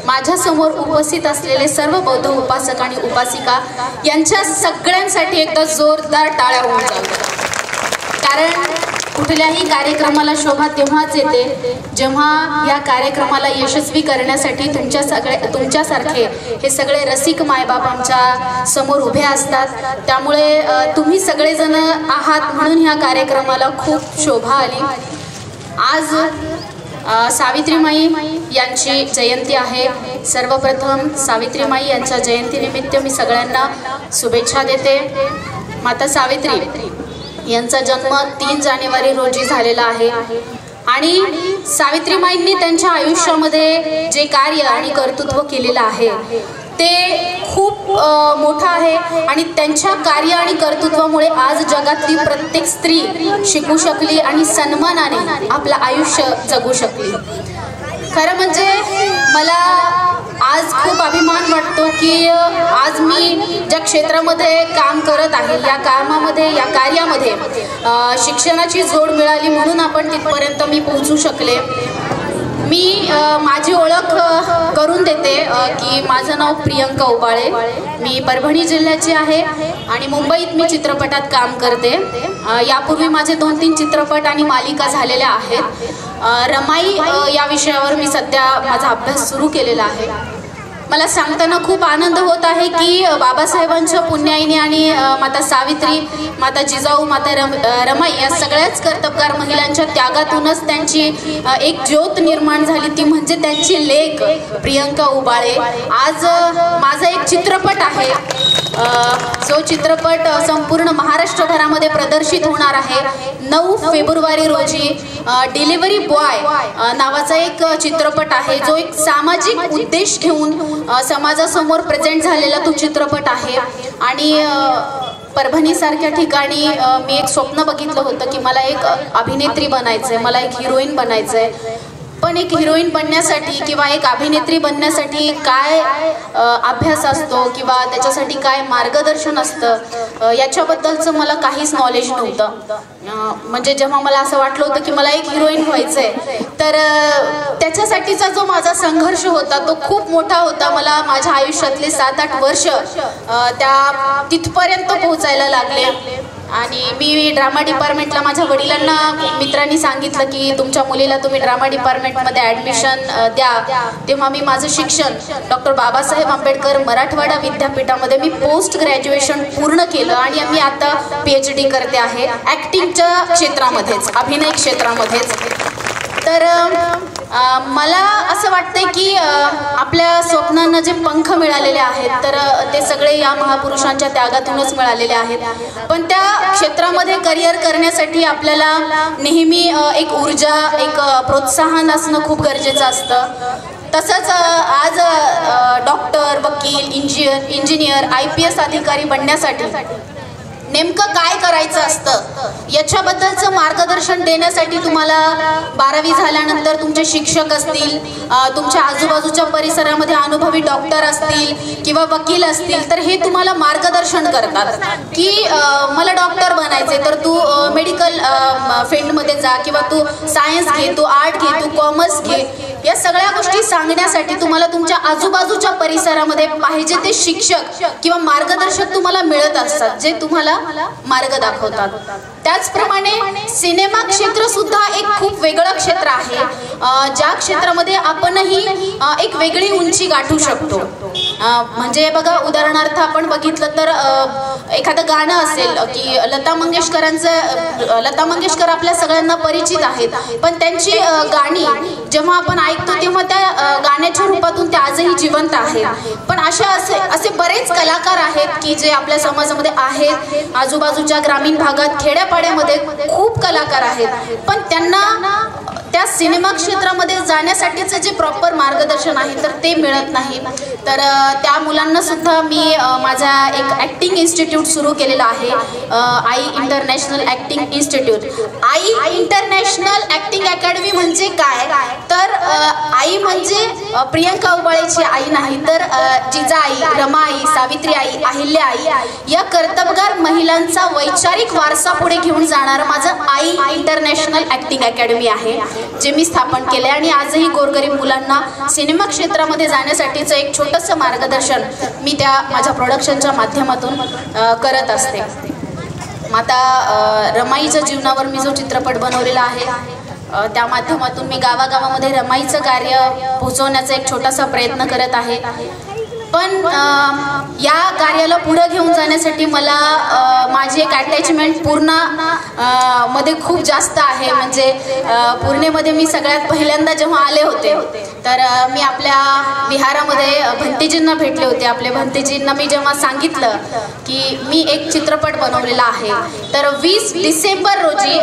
माझ्या समोर उपस्थित असलेले सर्व बौद्ध उपासक आणि उपासिका यांच्या सगळ्यांसाठी एकदा जोरदार टाळ्या होऊन जाव्या। कारण कुठल्याही कार्यक्रमाला शोभा तेव्हाच येते जेव्हा या कार्यक्रमाला यशस्वी करण्यासाठी तुमच्यासारखे हे सगळे रसिक मायबाप आमच्या समोर उभे असतात। त्यामुळे तुम्ही सगळेजण आहात म्हणून ह्या कार्यक्रमाला खूप शोभा आली। आज सावित्रीमाई यांची जयंती आहे। सर्वप्रथम सावित्रीमाई यांच्या जयंतीनिमित्त मी सगळ्यांना शुभेच्छा देते। माता सावित्री यांचा जन्म 3 जानेवारी रोजी झालेला आहे आणि सावित्रीमाईंनी त्यांच्या आयुष्यामध्ये जे कार्य आणि कर्तृत्व केलेलं आहे ते खूप मोठं आहे आणि त्यांच्या कार्य आणि कर्तृत्वामुळे आज जगातली प्रत्येक स्त्री शिकू शकली आणि सन्मानाने आपलं आयुष्य जगू शकली। खरं म्हणजे मला आज खूप अभिमान वाटतो की आज मी ज्या क्षेत्रामध्ये काम करत आहे या कामामध्ये या कार्यामध्ये शिक्षणाची जोड मिळाली म्हणून आपण तिथपर्यंत मी पोहोचू शकले। मी माझी ओळख करून देते की माझं नाव प्रियंका उबाळे, मी परभणी जिल्ह्याची आहे आणि मुंबईत मी चित्रपटात काम करते। यापूर्वी माझे 2-3 चित्रपट आणि मालिका झालेल्या आहेत। रमाई या विषयावर मी सध्या माझा अभ्यास सुरू केलेला आहे। मला सांगताना खूप आनंद होत आहे की बाबासाहेबांच्या पुण्याईने आणि माता सावित्री, माता जिजाऊ, माता रमाई या सगळ्याच कर्तबगार महिलांच्या त्यागातूनच त्यांची एक ज्योत निर्माण झाली, ती म्हणजे त्यांची लेक प्रियंका उबाळे। आज माझा एक चित्रपट आहे जो चित्रपट संपूर्ण महाराष्ट्रभरामध्ये प्रदर्शित होणार आहे। 9 फेब्रुवारी रोजी डिलिव्हरी बॉय नावाचा एक चित्रपट आहे जो एक सामाजिक उद्देश घेऊन समाजासमोर प्रेझेंट झालेला तो चित्रपट आहे। आणि परभणीसारख्या ठिकाणी मी एक स्वप्न बघितलं होतं की मला एक अभिनेत्री बनायचं आहे, मला एक हिरोईन बनायचं आहे। पण एक हिरोईन बनण्यासाठी किंवा एक अभिनेत्री बनण्यासाठी काय अभ्यास असतो किंवा त्याच्यासाठी काय मार्गदर्शन असतं याच्याबद्दलचं मला काहीच नॉलेज नव्हतं। म्हणजे जेव्हा मला असं वाटलं होतं की मला एक हिरोईन व्हायचं आहे तर त्याच्यासाठीचा जो माझा संघर्ष होता तो खूप मोठा होता। मला माझ्या आयुष्यातले 7-8 वर्ष त्या तिथपर्यंत पोहोचायला लागले आणि मी ड्रामा डिपार्टमेंटला माझ्या वडिलांना मित्रांनी सांगितलं की तुमच्या मुलीला तुम्ही ड्रामा डिपार्टमेंटमध्ये ॲडमिशन द्या। तेव्हा मी माझं शिक्षण डॉक्टर बाबासाहेब आंबेडकर मराठवाडा विद्यापीठामध्ये मी पोस्ट ग्रॅज्युएशन पूर्ण केलं आणि मी आता PhD करते आहे ॲक्टिंगच्या क्षेत्रामध्येच, अभिनय क्षेत्रामध्येच। तर मला असं वाटतंय की आपल्या स्वप्नांना जे पंख मिळालेले आहेत तर ते सगळे या महापुरुषांच्या त्यागातूनच मिळालेले आहेत। पण त्या क्षेत्रामध्ये करिअर करण्यासाठी आपल्याला नेहमी एक ऊर्जा, एक प्रोत्साहन असणं खूप गरजेचं असतं। तसंच आज डॉक्टर, वकील, इंजिनियर, IPS अधिकारी बनण्यासाठी नेमकं काय करायचं असतं याच्याबद्दलचं मार्गदर्शन देण्यासाठी तुम्हाला 12वी झाल्यानंतर तुमचे शिक्षक असतील, तुमच्या आजूबाजूच्या परिसरामध्ये अनुभवी डॉक्टर असतील किंवा वकील असतील तर हे तुम्हाला मार्गदर्शन करतात की मला डॉक्टर बनायचे तर तू मेडिकल फील्डमध्ये जा किंवा तू सायन्स घे, तू आर्ट घे, तू कॉमर्स घे। या सगळ्या गोष्टी सांगण्यासाठी तुम्हाला तुमच्या आजूबाजूच्या परिसरामध्ये पाहिजे ते शिक्षक किंवा मार्गदर्शक तुम्हाला मिळत असतात जे तुम्हाला मार्ग दाखवतात। त्याचप्रमाणे सिनेमा क्षेत्र सुद्धा एक खूप वेगळं क्षेत्र आहे ज्या क्षेत्रामध्ये आपणही एक वेगळी उंची गाठू शकतो। म्हणजे बघा उदाहरणार्थ आपण बघितलं तर एखादं गाणं असेल की लता मंगेशकर आपल्या सगळ्यांना परिचित आहेत, पण त्यांची गाणी जेव्हा आपण ऐकतो तेव्हा त्या गाण्याच्या रूपातून त्या आजही जिवंत आहेत। पण असे बरेच कलाकार आहेत की जे आपल्या समाजामध्ये आहेत, आजूबाजूच्या ग्रामीण भागात खेड्यापाड्यामध्ये खूप कलाकार आहेत, पण त्यांना त्या सिनेमा क्षेत्रामध्ये जाण्यासाठीचं जे प्रॉपर मार्गदर्शन आहे तर ते मिळत नाही। तर त्या मुलांना सुद्धा मी माझा एक ॲक्टिंग इन्स्टिट्यूट सुरू केलेला आहे, आई इंटरनॅशनल ॲक्टिंग इन्स्टिट्यूट। आई इंटरनॅशनल ॲक्टिंग अकॅडमी म्हणजे काय तर आई म्हणजे प्रियंका उबाळेची आई नाही तर जिजाई, रमाई, सावित्री आई, अहिल्या आई या कर्तबगार महिलांचा वैचारिक वारसा पुढे घेऊन जाणारं माझं आई इंटरनॅशनल ॲक्टिंग अकॅडमी आहे। जे मी स्थापन केले आणि आजही गोरगरीब मुलांना सिनेमा क्षेत्रामध्ये जाण्यासाठीचं एक छोटंसं मार्गदर्शन मी त्या माझ्या प्रोडक्शनच्या माध्यमातून करत असते. आता रमाईच्या जीवनावर मी जो चित्रपट बनवलेला आहे त्या माध्यमातून मी गावागावामध्ये रमाईचं कार्य पोहोचवण्याचा एक छोटासा प्रयत्न करत आहे. पण या कार्याला पुढे घेऊन जाण्यासाठी मला माझी एक अटॅचमेंट पूर्णा मध्ये खूप जास्त आहे. म्हणजे पूर्णेमध्ये मी सगळ्यात पहिल्यांदा जेव्हा आले होते तर मी आपल्या विहारामध्ये भंतेजींना भेटले होते. आपल्या भंतेजींना मी जेव्हा सांगितलं की मी एक चित्रपट बनवलेला आहे तर 20 डिसेंबर रोजी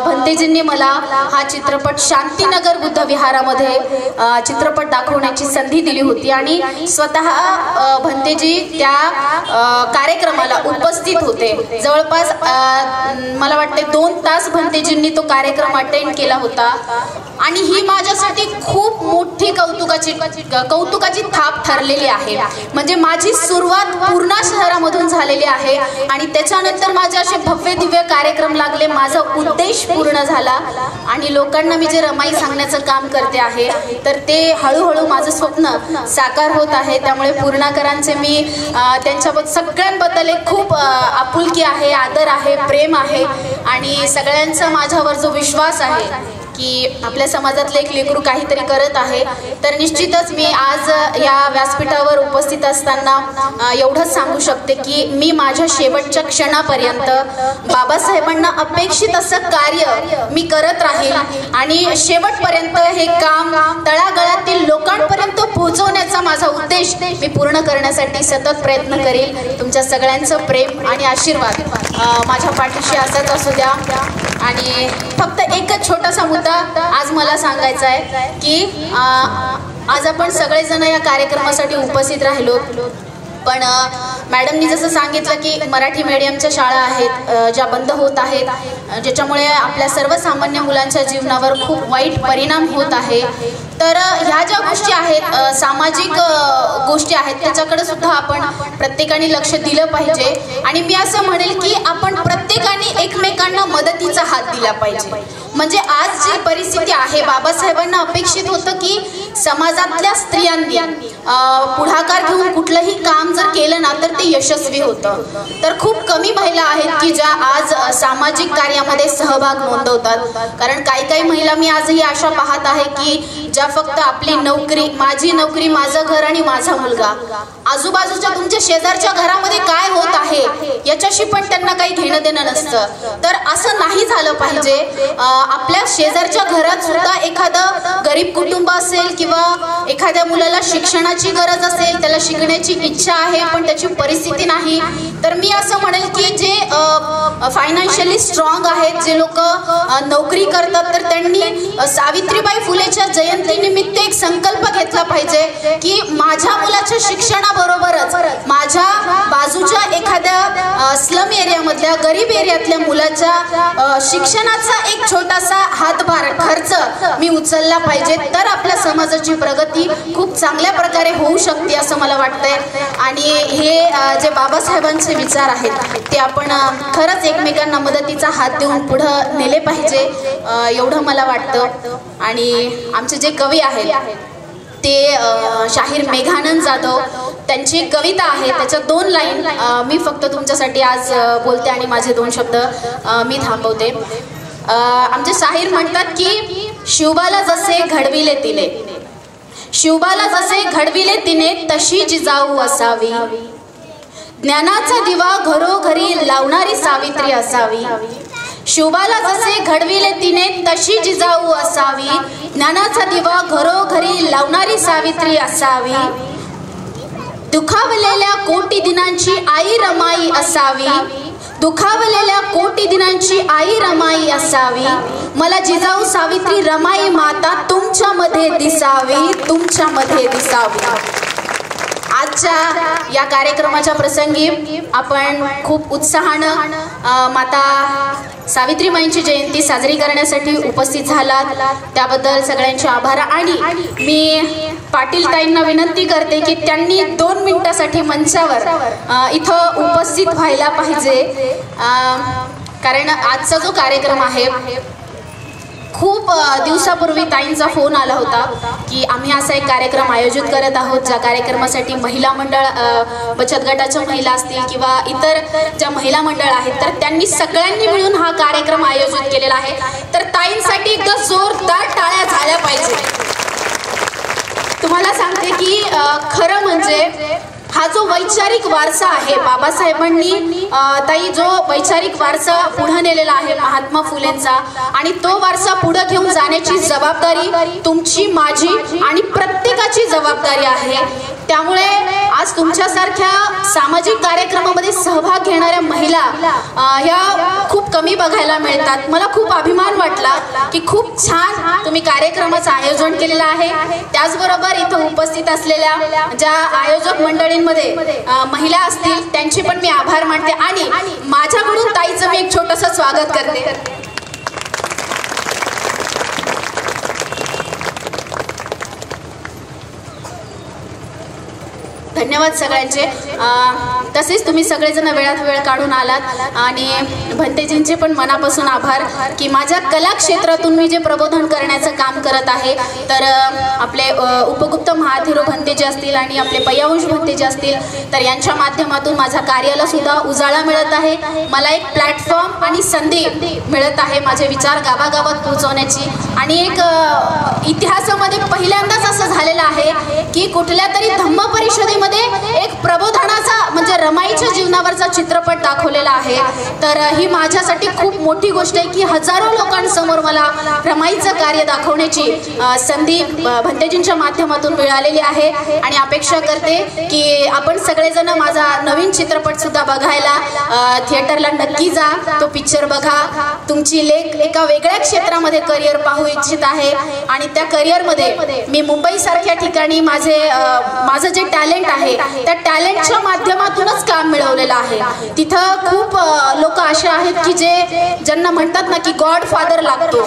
भंतेजींनी मला हा चित्रपट शांतीनगर बुद्ध विहारामध्ये चित्रपट दाखवण्याची संधी दिली होती आणि स्वतः भंतेजी त्या कार्यक्रमाला उपस्थित होते. जवळपास मला वाटते 2 तास भंतेजींनी तो कार्यक्रम अटेंड केला होता आणि ही माझ्यासाठी खूप मोठी कौतुकाची थाप ठरलेली आहे. म्हणजे माझी सुरुवात पूर्णा शहरामधून झालेली आहे आणि त्याच्यानंतर माझे असे भव्य दिव्य कार्यक्रम लागले. माझा उद्देश पूर्ण झाला आणि लोकांना मी जे रमाई सांगण्याचं काम करते आहे तर ते हळूहळू माझं स्वप्न साकार होत आहे. त्यामुळे पूर्णाकरांचे मी त्यांच्याबद्दल सगळ्यांबद्दल एक खूप आपुलकी आहे, आदर आहे, प्रेम आहे आणि सगळ्यांचा माझ्यावर जो विश्वास आहे की आपल्या समाजातले एक लेकरू काहीतरी करत आहे तर निश्चितच मी आज या व्यासपीठावर उपस्थित असताना एवढंच सांगू शकते की मी माझ्या शेवटच्या क्षणापर्यंत बाबासाहेबांना अपेक्षित असं कार्य मी करत राहील आणि शेवटपर्यंत हे काम तळागाळातील लोकांपर्यंत पोहोचवण्याचा माझा उद्देश मी पूर्ण करण्यासाठी सतत प्रयत्न करेल. तुमच्या सगळ्यांचं प्रेम आणि आशीर्वाद माझ्या पाठीशी असाच असू द्या. आणि फक्त एकच छोटासा मुद्दा आज मला सांगायचा आहे की आज आपण सगळेजण या कार्यक्रमासाठी उपस्थित राहिलो पण मॅडमनी जसं सांगितलं की मराठी मीडियमच्या शाळा आहेत ज्या बंद होत आहेत ज्याच्यामुळे आपल्या सर्वसामान्य मुलांच्या जीवनावर खूप वाईट परिणाम होत आहे. तर ह्या ज्या गोष्टी आहेत सामाजिक गोष्टी आहेत त्याच्याकडे सुद्धा आपण प्रत्येकाने लक्ष दिलं पाहिजे आणि मी असं म्हणेल की आपण प्रत्येकाने एकमेकांना मदतीचा हात दिला पाहिजे. म्हणजे आज जी परिस्थिती आहे बाबासाहेबांना अपेक्षित होतं की समाजातल्या स्त्रियांनी पुढाकार घेऊन कुठलंही काम जर केलं ना तर ते यशस्वी होतं. तर खूप कमी महिला आहेत की ज्या आज सामाजिक कार्यामध्ये सहभाग नोंदवतात. कारण काही महिला मी आजही अशा पाहत आहे की ज्या फक्त आपली नोकरी, माझी नोकरी, माझं घर आणि माझा मुलगा, आजूबाजूच्या तुमच्या शेजारच्या घरामध्ये काय होत आहे याच्याशी पण त्यांना काही घेणं देणं नसतं. तर असं नाही झालं पाहिजे. आपल्या शेजारच्या घरात सुद्धा एखादं गरीब कुटुंब असेल किंवा एखाद्या मुलाला शिक्षणाची गरज असेल, त्याला शिकण्याची इच्छा आहे पण त्याची परिस्थिती नाही, तर मी असं म्हणेल की जे फायनान्शियली स्ट्रॉंग आहेत, जे लोक नोकरी करतात, तर त्यांनी सावित्रीबाई फुलेच्या जयंतीनिमित्त एक संकल्प घेतला पाहिजे की माझ्या मुलाच्या शिक्षणाबरोबरच माझ्या बाजूच्या एखाद्या स्लम एरियामधल्या गरीब एरियातल्या मुलाच्या शिक्षणाचा एक छोटासा हातभार खर्च मी उचलला पाहिजे. तर आपल्या समाजाची प्रगती खूप चांगल्या प्रकारे होऊ शकते असं मला वाटतंय. आणि हे जे बाबासाहेबांचे विचार आहेत ते आपण खरंच एकमेकांना मदतीचा हात देऊन पुढं नेले पाहिजे एवढं मला वाटतं. आणि आमचे जे कवी आहेत ते शाहीर मेघानंद जाधव, त्यांची एक कविता आहे, त्याच्या 2 लाईन मी फक्त तुमच्यासाठी आज बोलते आणि माझे 2 शब्द मी थांबवते. आमचे शाहीर म्हणतात की शिवबाला जसे घडविले तिने, शिवबाला जसे घडविले तिने तशी जिजाऊ असावी, ज्ञानाचा दिवा घरोघरी लावणारी सावित्री असावी. शिवबाला जसे घडविले तिने तशी जिजाऊ असावी, ज्ञानाचा दिवा घरोघरी लावणारी सावित्री असावी. दुखावलेल्या कोटी दिनांची आई रमाई असावी, दुखावलेल्या कोटी दिनांची आई रमाई असावी. मला जिजाऊ सावित्री रमाई माता तुमच्यामध्ये दिसावी, तुमच्यामध्ये दिसावी. आजच्या या कार्यक्रमाच्या प्रसंगी आपण खूप उत्साहानं माता सावित्रीबाईंची जयंती साजरी करण्यासाठी उपस्थित झालात, त्याबद्दल सगळ्यांचे आभार. आणि मी पाटील ताईंना विनंती करते की त्यांनी 2 मिनिटासाठी मंचावर इथं उपस्थित व्हायला पाहिजे, कारण आजचा जो कार्यक्रम आहे खूप दिवसापूर्वी ताईंचा फोन आला होता की आम्ही असा एक कार्यक्रम आयोजित करत आहोत, ज्या कार्यक्रमासाठी महिला मंडळ, बचत गटाच्या महिला असतील किंवा इतर ज्या महिला मंडळ आहेत, तर त्यांनी सगळ्यांनी मिळून हा कार्यक्रम आयोजित केलेला आहे. तर ताईंसाठी एकदा जोरदार टाळ्या झाल्या पाहिजे. तुम्हाला सांगते की खरं म्हणजे हा जो वैचारिक वारसा आहे बाबासाहेबांनी, ताई, जो वैचारिक वारसा पुढे नेलेला आहे महात्मा फुलेंचा, आणि तो वारसा पुढे घेऊन जाण्याची जबाबदारी तुमची, माझी आणि प्रत्येकाची जबाबदारी आहे. त्यामुळे आज तुमच्यासारख्या सामाजिक कार्यक्रमामध्ये सहभाग घेणाऱ्या महिला ह्या खूप कमी बघायला मिळतात. मला खूप अभिमान वाटला की खूप छान तुम्ही कार्यक्रमाचं आयोजन केलेलं आहे. त्याचबरोबर इथं उपस्थित असलेल्या ज्या आयोजक मंडळींमध्ये महिला असतील त्यांचे पण मी आभार मानते आणि माझ्याकडून ताईचं मी एक छोटंसं स्वागत करते. धन्यवाद सगळ्यांचे. तसेच तुम्ही सगळेजण वेळात वेळ काढून आलात आणि भंतेजींचे पण मनापासून आभार की माझ्या कला क्षेत्रातून मी जे प्रबोधन करण्याचं काम करत आहे. तर आपले उपगुप्त महाधीरो भंतेजी असतील आणि आपले पय्यावंश भंतेजी असतील, तर यांच्या माध्यमातून माझ्या कार्याला सुद्धा उजाळा मिळत आहे. मला एक प्लॅटफॉर्म आणि संधी मिळत आहे माझे विचार गावागावात पोहोचवण्याची. आणि एक इतिहासामध्ये पहिल्यांदाच असं झालेलं आहे की कुठल्या तरी धम्म परिषदेमध्ये एक प्रबोधनाचा म्हणजे रमाईच्या जीवनावरचा चित्रपट दाखवलेला आहे. तर ही माझ्यासाठी खूप मोठी गोष्ट आहे की हजारो लोकांसमोर मला रमाईचं कार्य दाखवण्याची संधी भंतेजींच्या माध्यमातून मिळालेली आहे. आणि अपेक्षा करते की आपण सगळेजण माझा नवीन चित्रपट सुद्धा बघायला थिएटरला नक्की जा, तो पिक्चर बघा. तुमची लेख एका वेगळ्या क्षेत्रामध्ये करिअर पाहू इच्छित आहे आणि त्या करिअरमध्ये मी मुंबईसारख्या ठिकाणी माझं जे टॅलेंट आहे त्या टॅलेंटच्या माध्यमातूनच काम मिळवलेलं आहे. तिथं खूप लोक असे आहेत की ज्यांना म्हणतात ना की गॉड फादर लागतो.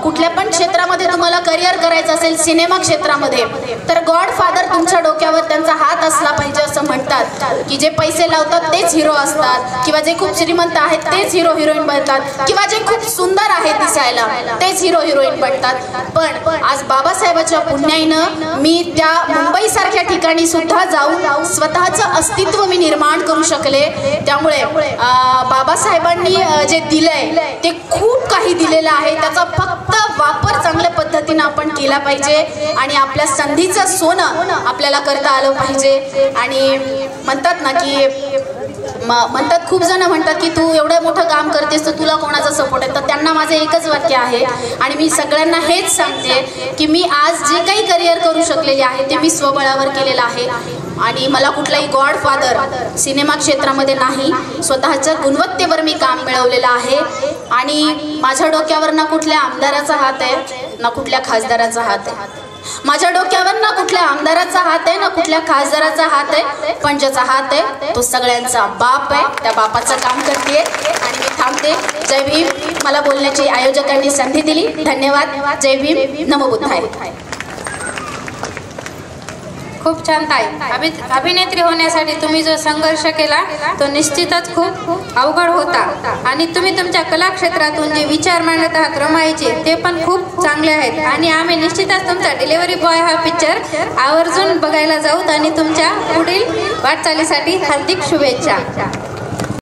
कुठल्या पण क्षेत्रामध्ये तुम्हाला करिअर करायचं असेल, सिनेमा क्षेत्रामध्ये, तर गॉड फादर तुमच्या डोक्यावर त्यांचा हात असला पाहिजे असं म्हणतात. की जे पैसे लावतात तेच हिरो असतात किंवा जे खूप श्रीमंत आहेत तेच हिरो हिरोईन बनतात किंवा जे खूप सुंदर आहेत दिसायला तेच हिरो हिरोईन बनतात. पण आज बाबासाहेबाच्या पुण्याईनं मी त्या मुंबईसारख्या ठिकाणी सुद्धा जाऊन स्वतःचं अस्तित्व मी निर्माण करू शकले. त्यामुळे बाबासाहेबांनी जे दिलंय ते खूप काही दिलेलं आहे. त्याचा फक्त वापर चांगल्या पद्धतीनं आपण केला पाहिजे आणि आपल्या संधीचं सोनं आपल्याला करता आलं पाहिजे. आणि म्हणतात ना की खूप जण म्हणतात की तू एवढं मोठं काम करतेस तर तुला कोणाचा सपोर्ट आहे. तर त्यांना माझं एकच वाक्य आहे आणि मी सगळ्यांना हेच सांगते की मी आज जे काही करिअर करू शकलेले आहे ते मी स्वबळावर केलेलं आहे. आणि मला कुठलाही गॉड फादर सिनेमा क्षेत्रामध्ये नाही, स्वतःच्या गुणवत्तेवर मी काम मिळवलेलं आहे. आणि माझ्या डोक्यावर ना कुठल्या आमदाराचा हात आहे ना कुठल्या खासदाराचा हात आहे. माझ्या डोक्यावर ना कुठल्या आमदाराचा हात आहे ना कुठल्या खासदाराचा हात आहे, पण ज्याचा हात आहे तो सगळ्यांचा बाप आहे. त्या बापाचं काम करते आणि मी थांबते. जय भीम. मला बोलण्याची आयोजकांनी संधी दिली. धन्यवाद. जय भीम. नमो बुद्धाय. खूप छान ताई. अभिनेत्री होण्यासाठी तुम्ही जो संघर्ष केला तो निश्चितच खूप अवघड होता आणि तुम्ही तुमच्या कला क्षेत्रातून जे विचार मांडत आहात रमाईचे ते पण खूप चांगले आहेत. आणि आम्ही निश्चितच तुमचा डिलिव्हरी बॉय हा पिक्चर आवर्जून बघायला जाऊत आणि तुमच्या पुढील वाटचालीसाठी हार्दिक शुभेच्छा.